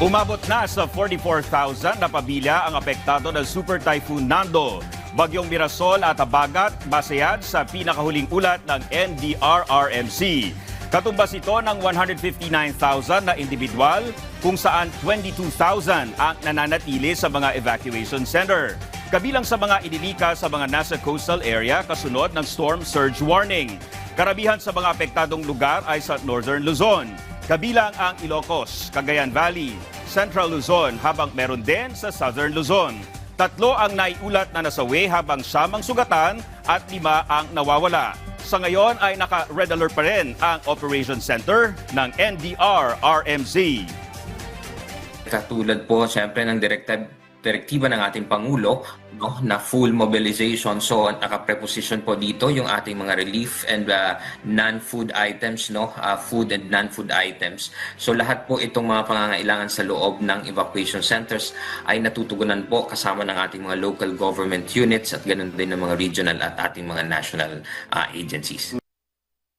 Umabot na sa 44,000 na pamilya ang apektado ng Super Typhoon Nando, Bagyong Mirasol at Habagat basehan sa pinakahuling ulat ng NDRRMC. Katumbas ito ng 159,000 na individual kung saan 22,000 ang nananatili sa mga evacuation center. Kabilang sa mga inilika sa mga nasa coastal area kasunod ng storm surge warning. Karamihan sa mga apektadong lugar ay sa Northern Luzon. Kabilang ang Ilocos, Cagayan Valley, Central Luzon habang meron din sa Southern Luzon. 3 ang naiulat na nasawi habang 9 ang sugatan at 5 ang nawawala. Sa ngayon ay naka-red alert pa rin ang Operation Center ng NDRRMC. Katulad po siyempre ng direktiba ng ating Pangulo, no, na full mobilization. So naka-preposition po dito yung ating mga relief and non-food items, no, food and non-food items. So lahat po itong mga pangangailangan sa loob ng evacuation centers ay natutugunan po kasama ng ating mga local government units at ganoon din ng mga regional at ating mga national agencies.